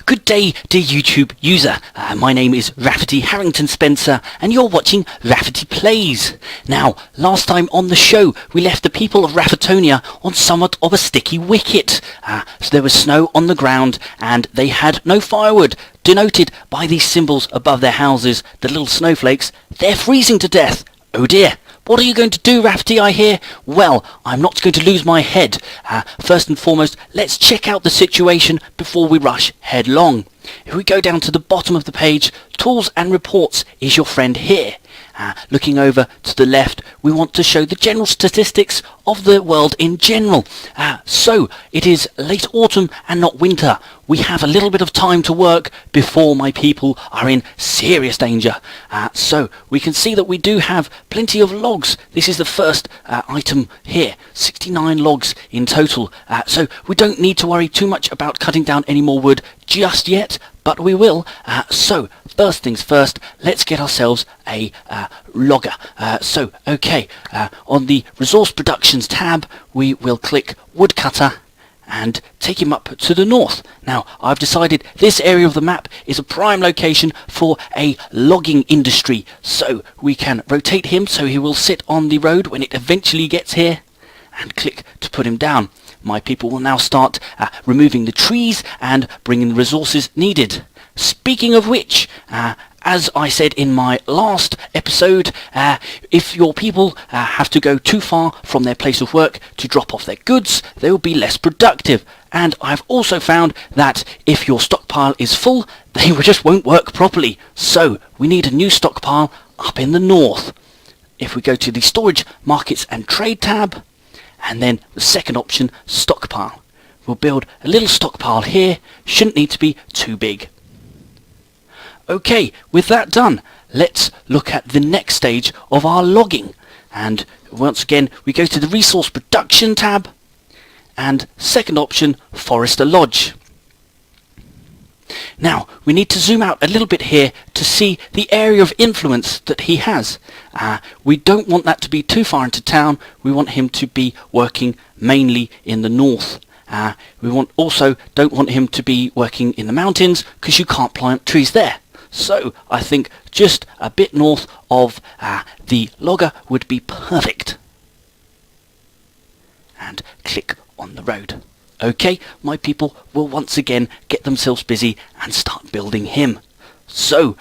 Good day, dear YouTube user. My name is Rafferty Harrington-Spencer, and you're watching Rafferty Plays. Now, last time on the show, we left the people of Raffertonia on somewhat of a sticky wicket. So there was snow on the ground, and they had no firewood, denoted by these symbols above their houses, the little snowflakes. They're freezing to death. Oh dear. What are you going to do, Rafferty, I hear? Well, I'm not going to lose my head. First and foremost, let's check out the situation before we rush headlong. If we go down to the bottom of the page, Tools and Reports is your friend here. Looking over to the left, we want to show the general statistics of the world in general. So, it is late autumn and not winter. We have a little bit of time to work before my people are in serious danger. So, we can see that we do have plenty of logs. This is the first item here, 69 logs in total. So, we don't need to worry too much about cutting down any more wood just yet, but we will. So, first things first, let's get ourselves a logger. On the Resource Productions tab, we will click Woodcutter and take him up to the north. Now, I've decided this area of the map is a prime location for a logging industry, so we can rotate him so he will sit on the road when it eventually gets here, and click to put him down. My people will now start removing the trees and bringing the resources needed. Speaking of which, as I said in my last episode, if your people have to go too far from their place of work to drop off their goods, they will be less productive. And I've also found that if your stockpile is full, they just won't work properly. So we need a new stockpile up in the north. If we go to the Storage, Markets and Trade tab, and then the second option, Stockpile. We'll build a little stockpile here, shouldn't need to be too big. Okay, with that done, let's look at the next stage of our logging. And once again, we go to the Resource Production tab, and second option, Forester Lodge. Now, we need to zoom out a little bit here to see the area of influence that he has. We don't want that to be too far into town. We want him to be working mainly in the north. We don't want him to be working in the mountains because you can't plant trees there. So, I think just a bit north of the logger would be perfect. And click on the road. Okay, my people will once again get themselves busy and start building him. So,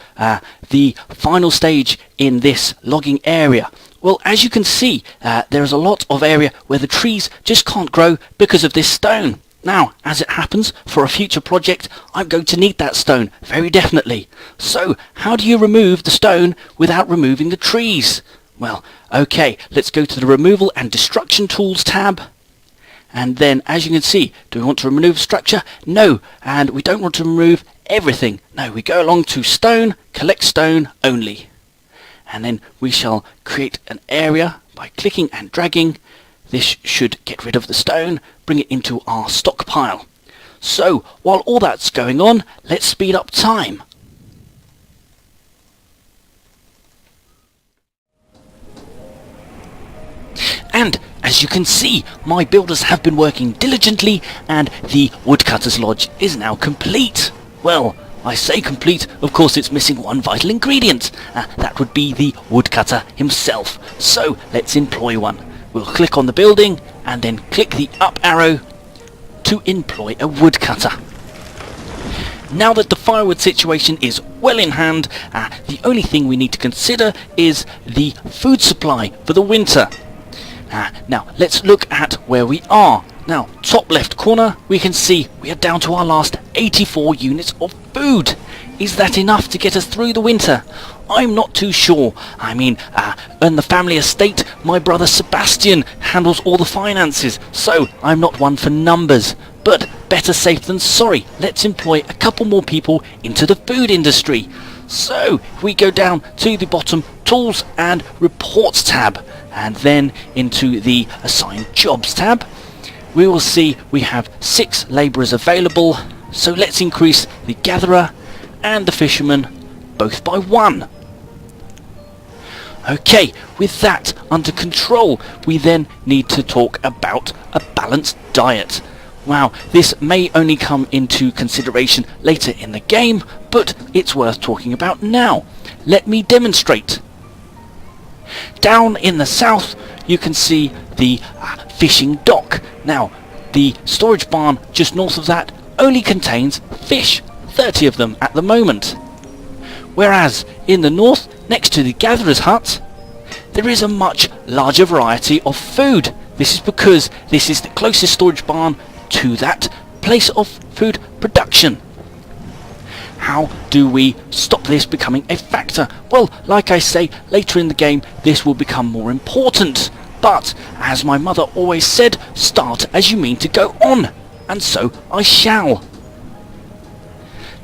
the final stage in this logging area. Well, as you can see, there is a lot of area where the trees just can't grow because of this stone. Now, as it happens, for a future project, I'm going to need that stone, very definitely. So, how do you remove the stone without removing the trees? Well, okay, let's go to the Removal and Destruction Tools tab. And then, as you can see, do we want to remove structure? No, and we don't want to remove everything. No, we go along to Stone, Collect Stone Only. And then we shall create an area by clicking and dragging. This should get rid of the stone, bring it into our stockpile. So, while all that's going on, let's speed up time. And as you can see, my builders have been working diligently, and the Woodcutter's Lodge is now complete. Well, I say complete, of course it's missing one vital ingredient. That would be the woodcutter himself. So, let's employ one. We'll click on the building, and then click the up arrow to employ a woodcutter. Now that the firewood situation is well in hand, the only thing we need to consider is the food supply for the winter. Now, let's look at where we are. Now, top left corner, we can see we are down to our last 84 units of food. Is that enough to get us through the winter? I'm not too sure. I mean, in the family estate, my brother Sebastian handles all the finances, so I'm not one for numbers. But better safe than sorry. Let's employ a couple more people into the food industry. So, we go down to the bottom, Tools and Reports tab, and then into the Assign Jobs tab. We will see we have 6 labourers available, so let's increase the gatherer and the fisherman both by 1. Okay, with that under control, we then need to talk about a balanced diet. Wow, this may only come into consideration later in the game, but it's worth talking about now. Let me demonstrate. Down in the south, you can see the fishing dock. Now, the storage barn just north of that only contains fish, 30 of them at the moment. Whereas in the north, next to the gatherer's hut, there is a much larger variety of food. This is because this is the closest storage barn to that place of food production. How do we stop this becoming a factor? Well, like I say, later in the game this will become more important. But, as my mother always said, start as you mean to go on. And so I shall.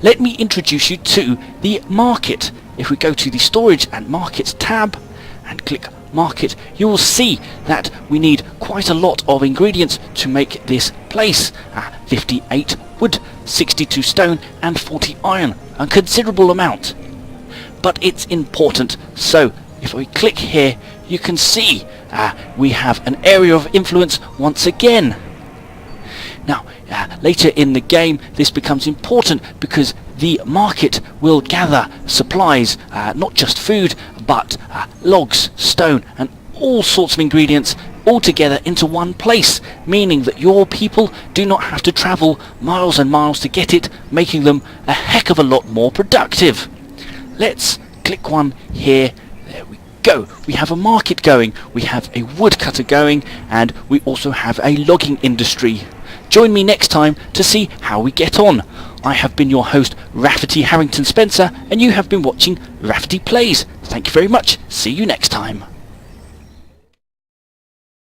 Let me introduce you to the market. If we go to the storage and markets tab and click market, you will see that we need quite a lot of ingredients to make this place. 58 wood, 62 stone and 40 iron, a considerable amount. But it's important, so if we click here you can see we have an area of influence once again. Now later in the game this becomes important because the market will gather supplies, not just food, but logs, stone and all sorts of ingredients all together into one place, meaning that your people do not have to travel miles and miles to get it, making them a heck of a lot more productive. Let's click one here. There we go. We have a market going, we have a woodcutter going, and we also have a logging industry. Join me next time to see how we get on. I have been your host, Rafferty Harrington-Spencer, and you have been watching Rafferty Plays. Thank you very much. See you next time.